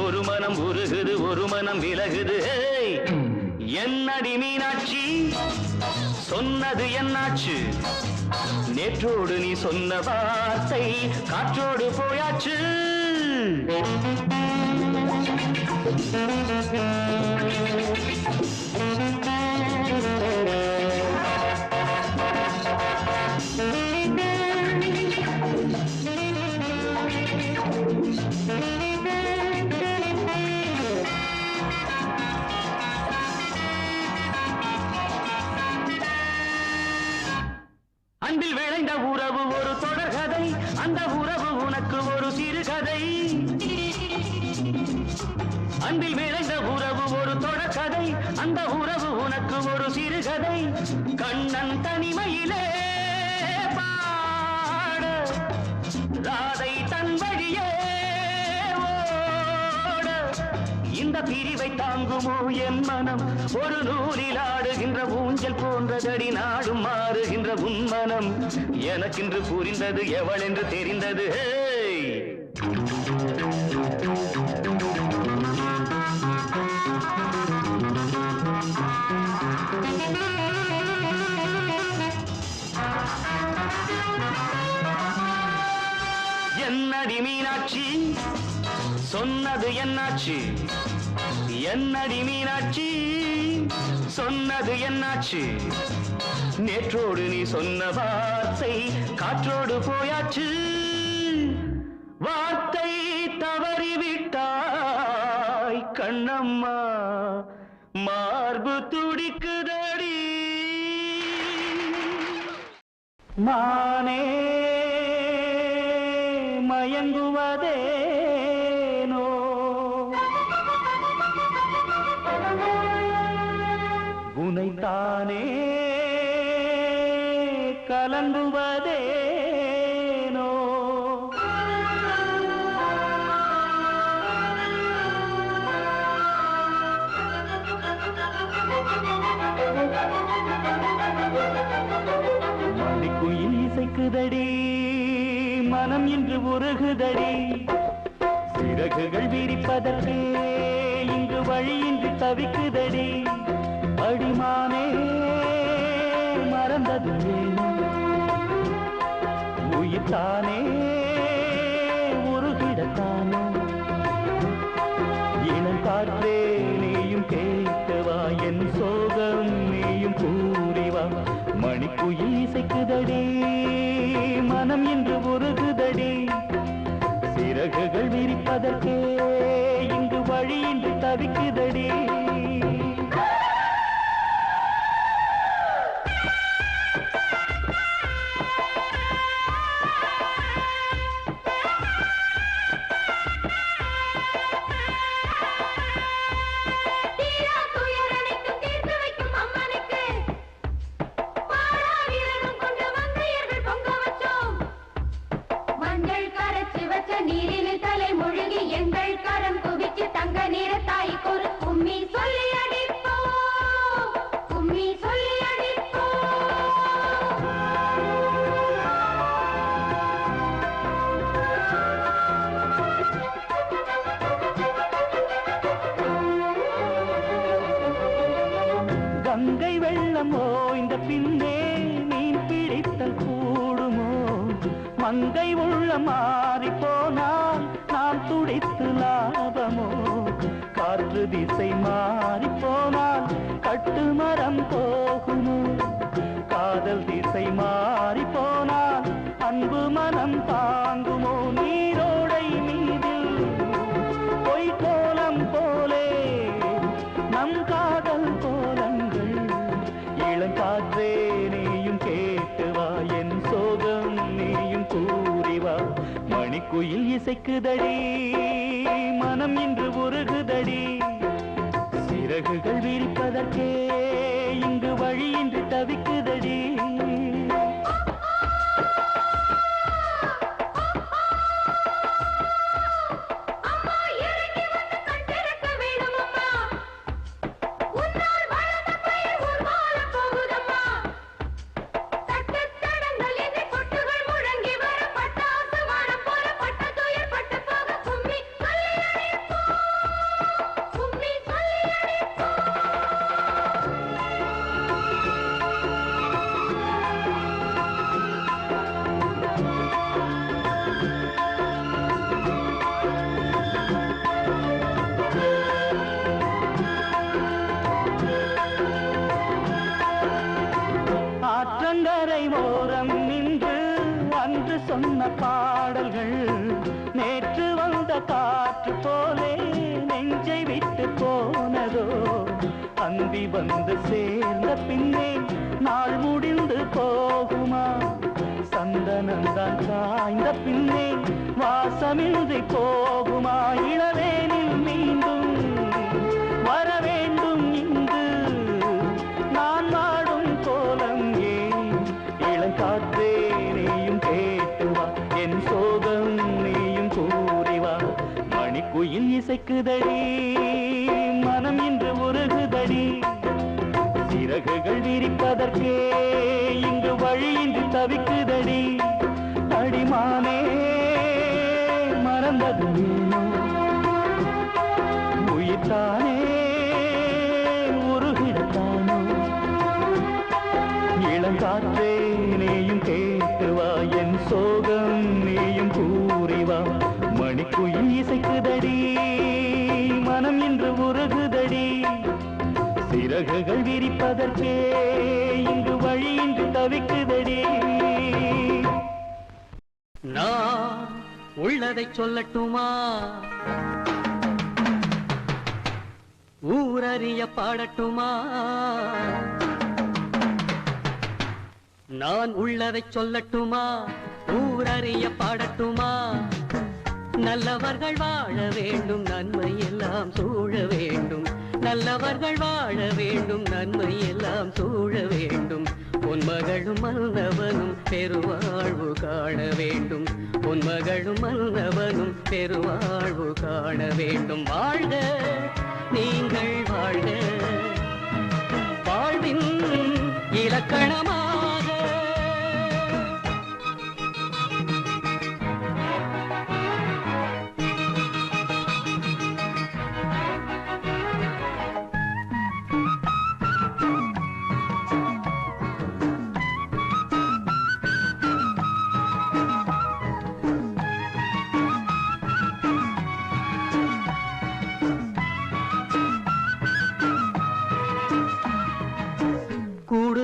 ஒரு மனம் உருகுது ஒரு மனம் விலகுது. என்னடி மீனாட்சி சொன்னது என்னாச்சு? நேற்றோடு நீ சொன்ன வார்த்தை காற்றோடு போயாச்சு. அன்பில் விளைந்த உறவு ஒரு தொடர்கதை அந்த உறவு உனக்கு ஒரு சிறுகதை. அன்பில் விளைந்த உறவு ஒரு தொடர்கதை அந்த உறவு உனக்கு ஒரு சிறுகதை. கண்ணன் தனிமையிலே பாட ராதை தன் வழியே ஓட. இந்த பிரிவை தாங்குமோ என் மனம்? ஒரு நூலில் ஆடுகின்ற ஊஞ்சல் போன்றதடி நாடும் மாறுகின்ற உன்மனம். எனக்கென்று புரிந்தது எவள் என்று தெரிந்தது. என்னடி மீனாட்சி சொன்னது என்னாச்சு? என்னடி மீனாட்சி சொன்னது என்னாச்சு? நேற்றோடு நீ சொன்ன வார்த்தை காற்றோடு போயாச்சு. வார்த்தை தவறிவிட்டாய் கண்ணம்மா மார்பு துடிக்குதடி. மானே மயங்குவதேனோ உனைத்தானே கலங்குவதேனோ. மணிக்குயில் இசைக்குதடி மனம் இன்று உருகுதடி. சிறகுகள் விரிப்பதற்கே இங்கு வழியின்றி தவிக்குதடி. அடிமானே மறந்தது ஏனோ உயிர்த்தானே உருகிடத்தானோ. இனம் காற்றே நீயும் கேட்கவா என் சோகம் நீயும் கூறிவா. மணிக்குயில் இசைக்குதடி மனம் இன்று உருகுதடி. உள்ளம் ஓய்ந்த பின்னே மீன் பிடித்தல் கூடுமோ மங்கை உள்ளம் மாறி போனால் நாம் துடித்து லாபமோ காற்று திசை மாறி போனால் கட்டுமரம் போகுமோ காதல் திசை மாறி போனால் அன்பு மனம் தாங்குமோ நீரோடை மீதில் பொய் கோலம் போலே நம் காதல் கோலங்கள் இளங்காற்றே நீயும் கேட்டு வா என் சோகம் நீயும் கூறி வா மணிக்குயில் இசைக்குதடி மனம் இன்று உருகுதடி சிறகுகள் விரிப்பதற்கே இங்கு வழியின்றி தவிக்குதடி ஆற்றங்கரை ஓரம் நின்று அன்று சொன்ன பாடல்கள் நேற்று வந்த காற்று போலே நெஞ்சை விட்டு போனதோ அந்தி வந்து சேர்ந்த பின்னே நாள் முடிந்து போகுமா சந்தனந்தான் காய்ந்த பின்னே வாசமின்றி போகுமா இளவேனில் மீண்டும் வர வேண்டும் இங்கு நான் வாடும் கோலம் ஏன் இளங்காற்றே நீயும் கேட்டு வா என் சோகம் நீயும் கூறி வா மணிக்குயில் இசைக்குதடி மனம் இன்று உருகுதடி சிறகுகள் விரிப்பதற்கே இங்கு வழியின்றி தவிக்குதடி அடிமானே மறந்தது நீனோ உயிர்த்தானே உருகிடத்தானோ இளங்காற்றே நீயும் கேட்டு வா என் சோகம் நீயும் கூறி வா மணிக்குயில் இசைக்குதடி மனம் இன்று உருகுதடி சிறகுகள் விரிப்பதற்கே இங்கு வழியின்றி தவிக்குதடி நான் உள்ளதை சொல்லட்டுமா ஊரறிய பாடட்டுமா நான் உள்ளதை சொல்லட்டுமா ஊரறிய பாடட்டுமா நல்லவர்கள் வாழ வேண்டும் நன்மை எல்லாம் சூழ வேண்டும் நல்லவர்கள் வாழ வேண்டும் நன்மை எல்லாம் சூழ வேண்டும் பொன்மகளும் மன்னவனும் பெருவாழ்வு காண வேண்டும் பொன்மகளும் மன்னவனும் பெருவாழ்வு காண வேண்டும் வாழ்க நீங்கள் வாழ்க வாழ்வின் இலக்கணமாக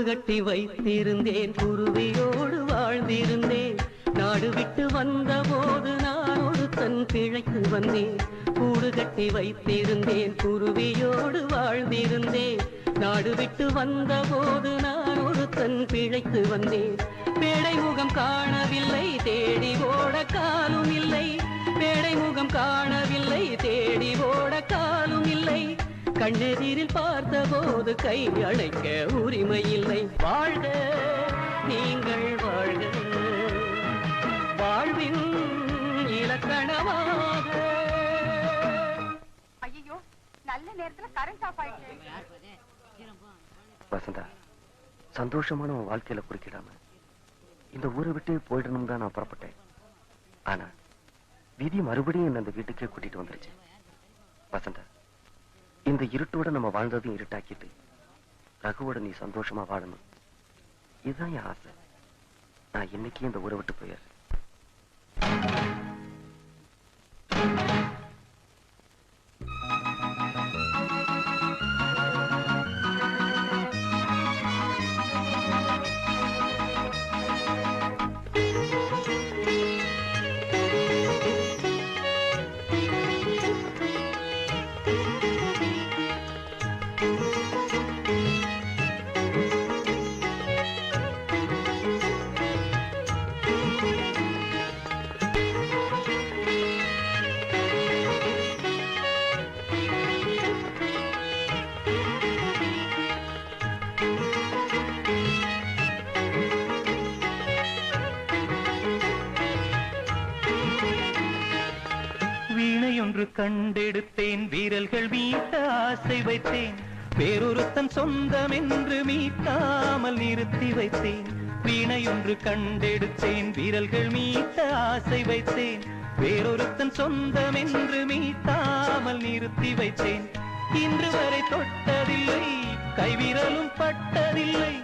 கட்டி வைத்திருந்தேன் குருவியோடு வாழ்ந்திருந்தேன் நாடு விட்டு வந்த போது நான் ஒருத்தன் பிழைத்து வந்தேன் கூடு கட்டி வைத்திருந்தேன் குருவியோடு வாழ்ந்திருந்தேன் நாடு விட்டு வந்த போது நான் ஒருத்தன் பிழைத்து வந்தேன் பேடை முகம் காணவில்லை தேடி ஓட காலும் இல்லை பேடை முகம் காணவில்லை தேடி ஓட காலும் இல்லை கண்ணெதிரில் பார்த்த போது கை அணைக்க உரிமை இல்லை வாழ்க நீங்கள் வாழ்க வாழ்வின் இலக்கணமாக ஐயோ நல்ல நேரத்துல கரண்ட் ஆஃப் ஆயிடுச்சு வசந்தா சந்தோஷமான உன் வாழ்க்கையில குறுக்கிடாம இந்த ஊரை விட்டு போயிடணும் தான் நான் புறப்பட்டேன் ஆனா விதி மறுபடியும் என்ன அந்த வீட்டுக்கே கூட்டிட்டு வந்துருச்சு வசந்தா இந்த இருட்டோட நம்ம வாழ்ந்ததையும் இருட்டாக்கிட்டு ரகுவோட நீ சந்தோஷமா வாழணும், இதுதான் என் ஆசை. நான் இன்னைக்கு இந்த ஊரை விட்டு போயிடுறேன். வீணையொன்று கண்டெடுத்தேன், வீரல்கள் மீட்ட ஆசை வைத்தேன், வேறொருத்தன் சொந்தம் என்று மீட்டாமல் நிறுத்தி வைத்தேன். வீணையொன்று கண்டெடுத்தேன், வீரல்கள் மீட்ட ஆசை வைத்தேன், வேறொருத்தன் சொந்தம் என்று மீட்டாமல் நிறுத்தி வைத்தேன். இன்று வரை தொட்டதில்லை, கைவிரலும் பட்டதில்லை,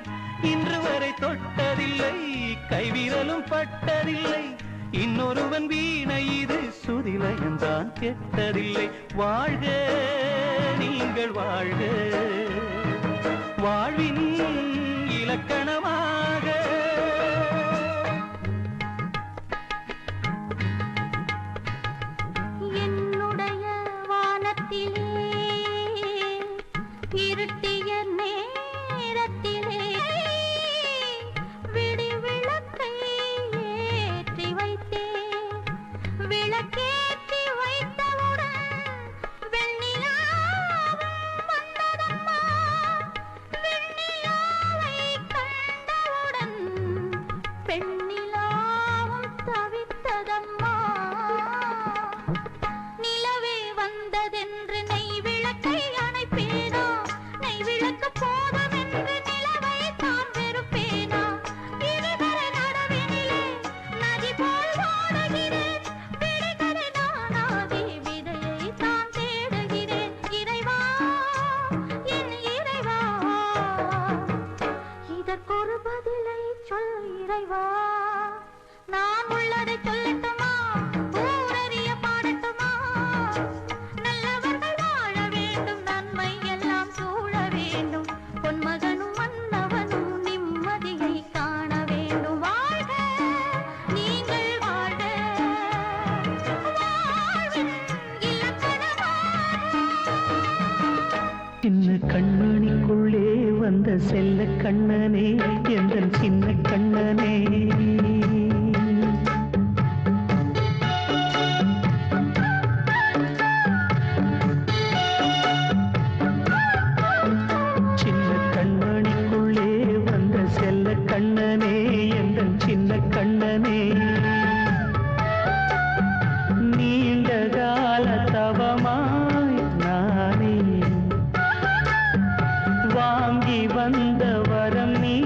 இன்று வரை தொட்டதில்லை, கைவிரலும் பட்டதில்லை. இன்னொருவன் வீணை இது சுதிலயந்தான் கெட்டதில்லை. வாழ்க நீங்கள் வாழ்க, வாழ்வின் இலக்கணமாக. என்னுடைய வானத்திலே இருட்டிய நேரத்திலே விடி விளக்கை ஏற்றி வைத்தேன். விளக்கேற்றி வைத்தவுடன் வெண்ணிலாவும் வந்ததம்மா. வெண்ணிலாவை கண்டவுடன் பெண்ணிலாவும் தவித்ததம்மா. நிலவே வந்ததென்று நெய் விளக்கை அணைப்பேனா? நெய் விளக்கு போதும் என்று நிலவை தான் வெறுப்பேனா? இருகரை நடுவினிலே நதி போல் ஓடுகிறேன். விடுகதை நானாகி விதையை தான் தேடுகிறேன். இறைவா, என் இறைவா, இதற்கொரு பதிலை சொல் இறைவா. நான் உள்ளதை சொல்லட்டுமா? ஊரறிய பாடட்டுமா? நல்லவர்கள் வாழ வேண்டும், நன்மை எல்லாம் சூழ வேண்டும். பொன்மகனும் மன்னவனும் நிம்மதியை காண வேண்டும். வாழ்க நீங்கள் வாழ்க, வாழ்வின் இலக்கணமாக. சின்ன கண்மணிக்குள்ளே வந்த செல்ல கண்ணனே, எந்த சின்ன கண்ணனே. சின்ன கண்மணிக்குள்ளே வந்த செல்ல கண்ணனே, எந்த சின்ன கண்ணனே. நீண்ட கால தவமாய் நானே வாங்கி வந்த வரம் நீ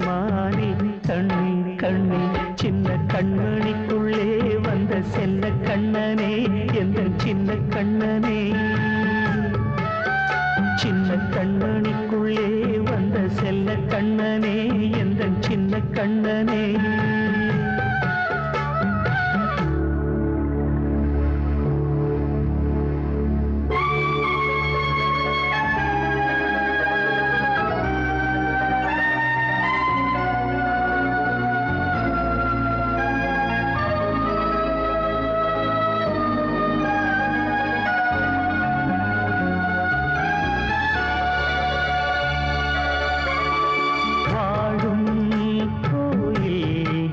மாறி. கண்ணே கண்ணே, சின்ன கண்மணிக்குள்ளே வந்த செல்ல கண்ணனே, எந்த சின்ன கண்ணனே. சின்ன கண்மணிக்குள்ளே வந்த செல்ல கண்ணனே, எந்த சின்ன கண்ணனே. வாழும் கோயில்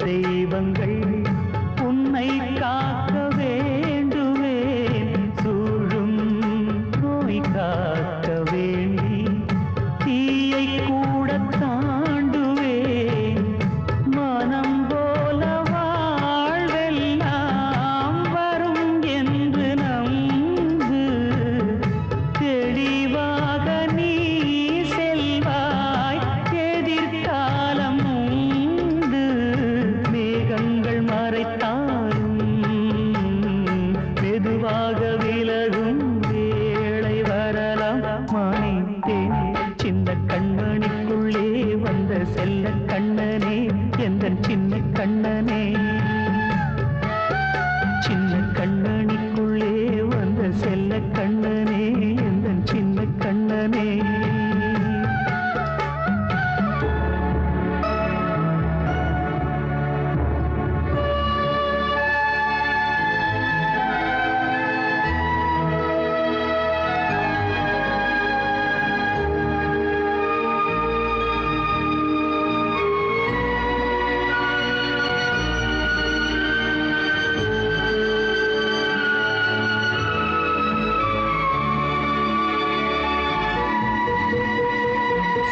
செல்ல கண்ணனே எந்தன் சின்ன கண்ணனே சின்ன கண்ணனிக்குள்ளே வந்த செல்ல கண்ணனே எந்தன் சின்ன கண்ணனே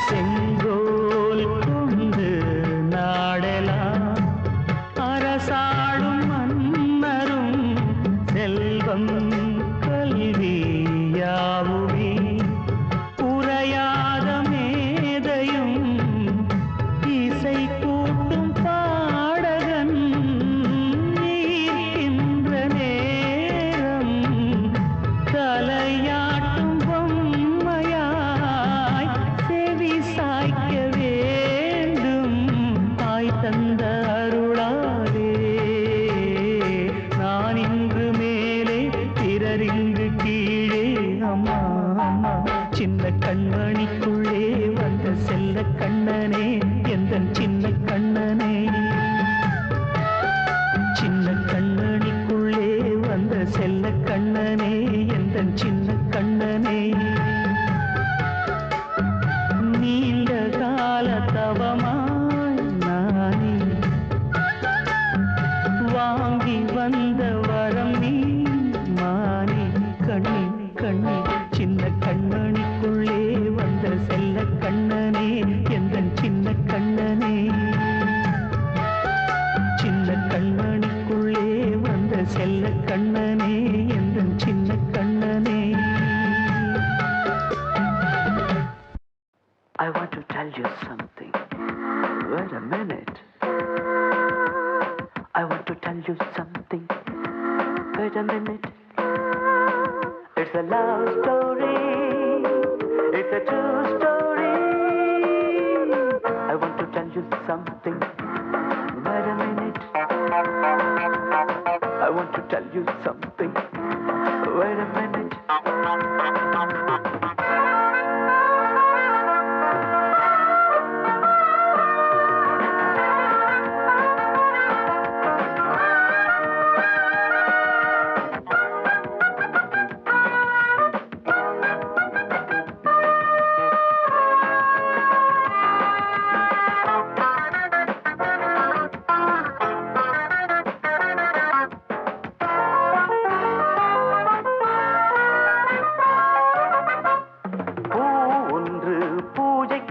செங்கோல் கொண்டு நாடெல்லாம் அரசாளும் மன்னரும் செல்வம் கல்வி யாவுமே உரையாத மேதையும் இசை கூட்டும் பாடகன் ஈர்க்கின்ற நேரம் தலையாட்டும் பொம்மையாய் செவி சாய்க்க வேண்டும் தாய் தந்த அருளாலே நான் இன்று மேலே பிறர் இங்கு கீழே அம்மா அம்மா சின்ன கண்மணிக்குள்ளே வந்த செல்ல கண்ணனே எந்தன் சின்ன கண்ணனே சின்ன கண்ணனிக்குள்ளே வந்த செல்ல கண்ணனே எந்தன் சின்ன கண்ணனே நீண்ட கால தவமாய் நானே வாங்கி வந்த வரம் நீ மானே கண்ணி கண்ணி சின்ன கண்ணனிக்குள்ளே வந்த செல்ல கண்ணனே எந்தன் சின்ன கண்ணனே சின்ன கண்ணனிக்குள்ளே வந்த செல்ல கண்ணனே எந்தன் சின்ன கண்ணனே I want to tell you something. Wait a minute. I want to tell you something. Wait a minute. It's a love story. It's a true story. I want to tell you something. Wait a minute. I want to tell you something. Wait a minute.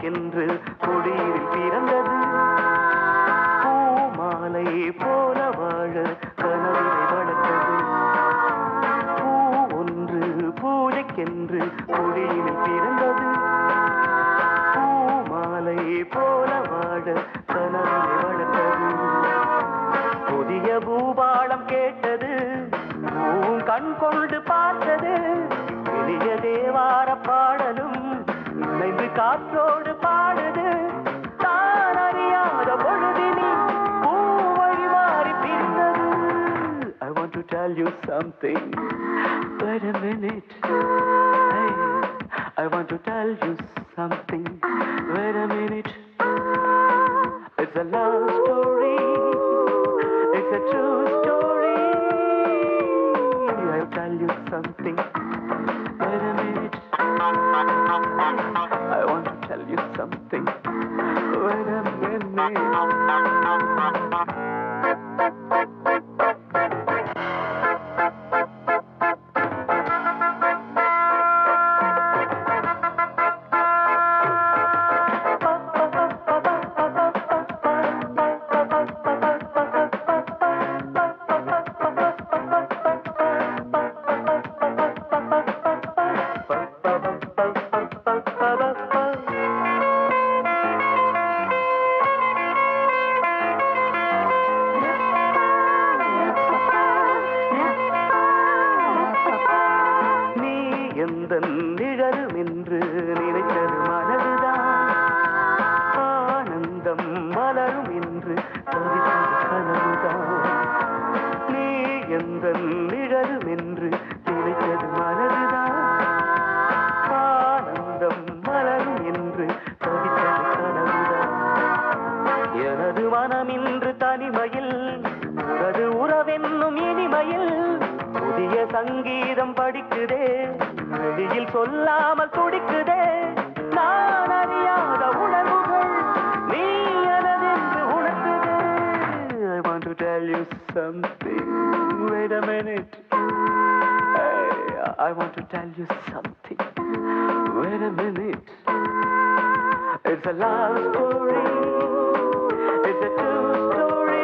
என்று கொடியில் பிறந்தது பூமாலை போல வாழ கனவினை வளர்த்தது பூ ஒன்று பூஜைக்கென்று கொடியில் பிறந்தது பூமாலை போல வாழ கனவினை வளர்த்தது புதிய பூபாளம் கேட்டது பூவும் கண் கொண்டு பார்த்தது பெரிய தேவார பாடலும் இணைந்து காற்றோடு பாடுது தான் அறியாத பொழுதினில் பூ வழி மாறி பிரிந்தது. I want to tell you something. Wait a minute. Hey, I want to tell you something. Wait a minute. It's a love story. It's a true story. I'll tell you something. Wait a minute. I want to tell you something. Wait a minute. மனமின்று தனிமையில் அது உறவென்னும் இனிமையில் புதிய சங்கீதம் படிக்குதே வெளியில் சொல்லாமல் துடிக்குதே நான் அறியாத உணர்வுகள் நீ எனதென்று உணர்த்துதே. I want to tell you something. Wait a minute. Hey, I want to tell you something. Wait a minute. It's a love story. It's a true story.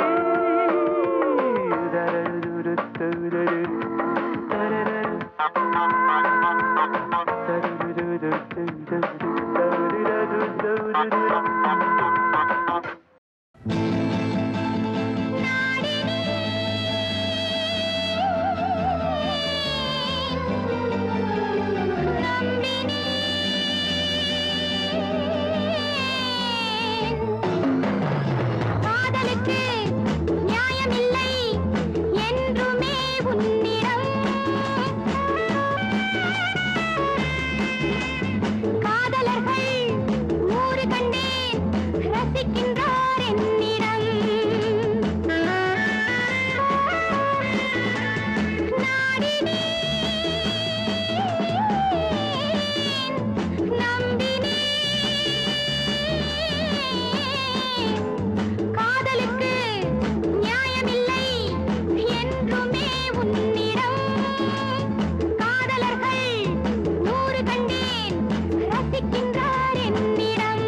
காதலுக்கு நியாயமில்லை என்றுமே உன்னிடம் காதலர்கள் 100 கண்டேன் ரசிக்கின்றார் என்னிடம் நாடினேன் நம்பினேன் காதலுக்கு நியாயமில்லை என்றுமே உன்னிடம் காதலர்கள் 100 கண்டேன் ரசிக்கின்றார் என்னிடம்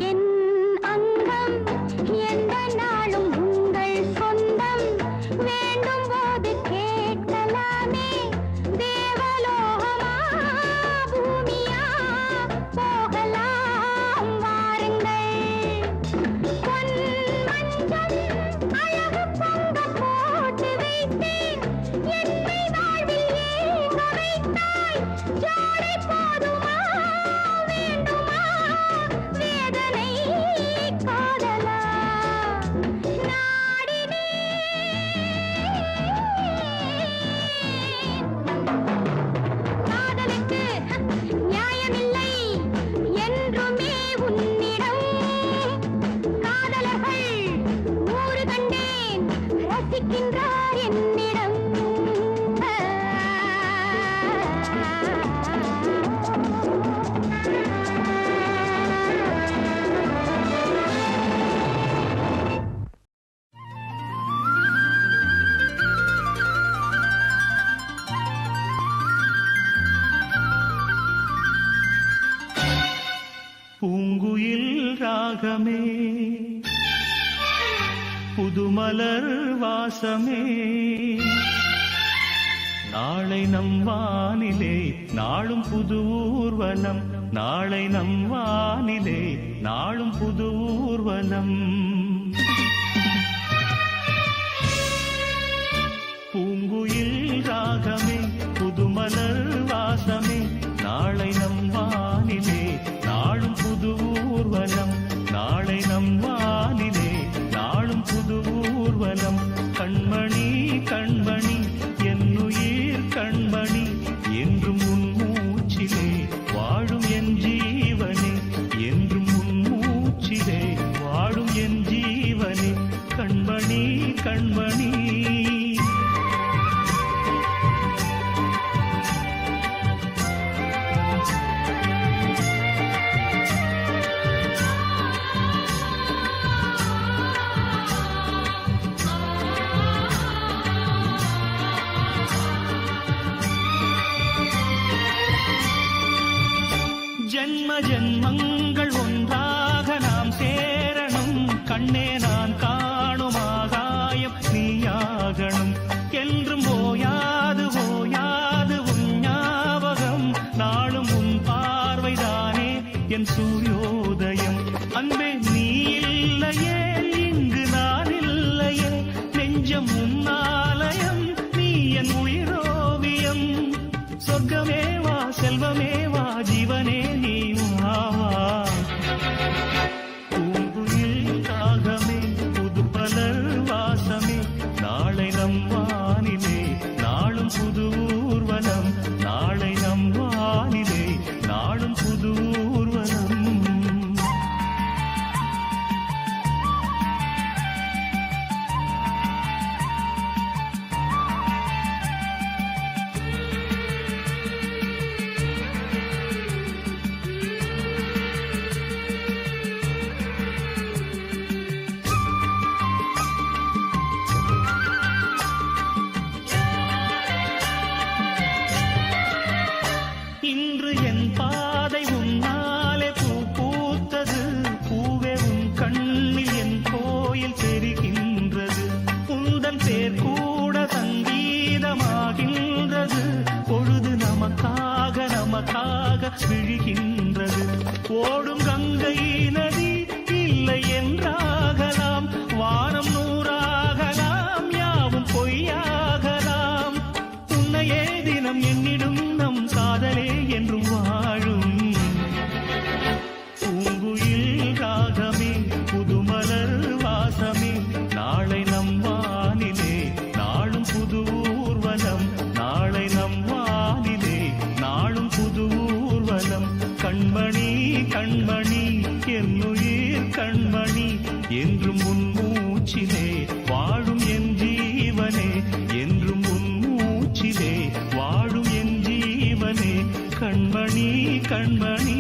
என் அங்கம் எந்த நாளும் உங்கள் சொந்தம் வேண்டும் போது கேட்கலாமே தேவலோகமா பூமியா போகலாம் வாருங்கள் பொன் மஞ்சள் அழகு பொங்க போட்டு வைத்தேன் என்னை வாழ்வில் ஏங்க வைத்தாய் ஜோடி போதுமா வேண்டுமா வேதனை காதலா நாடினேன் காதலுக்கு நியாயமில்லை என்றுமே உன்னிடம் காதலர்கள் 100 கண்டேன் ரசிக்கின்றார் என்னிடம் பூங்குயில் ராகமே புதுமலர் வாசமே நாளை நம் வானிலே நாளும் புது ஊர்வலம் நாளை நம் வானிலே நாளும் புது ஊர்வலம் பூங்குயில் ராகமே புதுமலர் வாசமே நாளை நம் வானிலே நாளும் புது ஊர்வலம் நாளை நம் வானிலே நாளும் புது ஊர்வலம் கண்மணி கண்மணி என்னுயிர் கண்மணி என்றும் உன் மூச்சிலே வாழும் என் ஜீவனே என்றும் உன் மூச்சிலே வாழும் என் ஜீவனே கண்மணி கண்மணி ஜென்ம ஜென்மங்கள் ஒன்றாக நாம் சேரணும் கண்ணே நான் காணும் ஆகாயம் நீயாகணும் என்றும் ஓயாது ஓயாது உன் ஞாபகம் என்றும் சூரியோதயம். அன்பே நீ இல்லையே இங்கு நான் இல்லையே, நெஞ்சம் உன்னாலயம், நீ என் உயிரோவியம். சொர்க்கமே வா செல்வமே வா ஜீவனே நீ வா வா. பூங்குயில் ராகமே புது பலர் வாசமே, நாளை நம் வானிலே நாளும் புது ஊர்வலம். நாளை நம் வானிலே நாளும் புது ஊர்வலம். இன்று என் பாதை உன்னாலே பூ பூத்தது. பூவே உன் கண்ணில் என் கோயில் தெரிகின்றது. உந்தன் பேர் கூட சங்கீதமாகின்றது. பொழுது நமக்காக நமக்காக விழுகின்றது. ஓடும் கங்கை நதி இல்லை என்றாகலாம், வானம் நூறாகலாம், யாவும் பொய்யாகலாம். உன்னையே தினம் என்னிடும் நம் காதலே என்றும் வாழும். பூங்குயில் ராகமே புதுமலர் வாசமே, நாளை நம் வானிலே நாளும் புது ஊர்வலம். நாளை நம் வானிலே நாளும் புது ஊர்வலம். கண்மணி கண்மணி என்னுயிர் கண்மணி, என்றும் உன் மூச்சிலே வாழும் என் ஜீவனே. என்றும் உன் மூச்சிலே வாழும் என் ஜீவனே. கண்மணி கண்மணி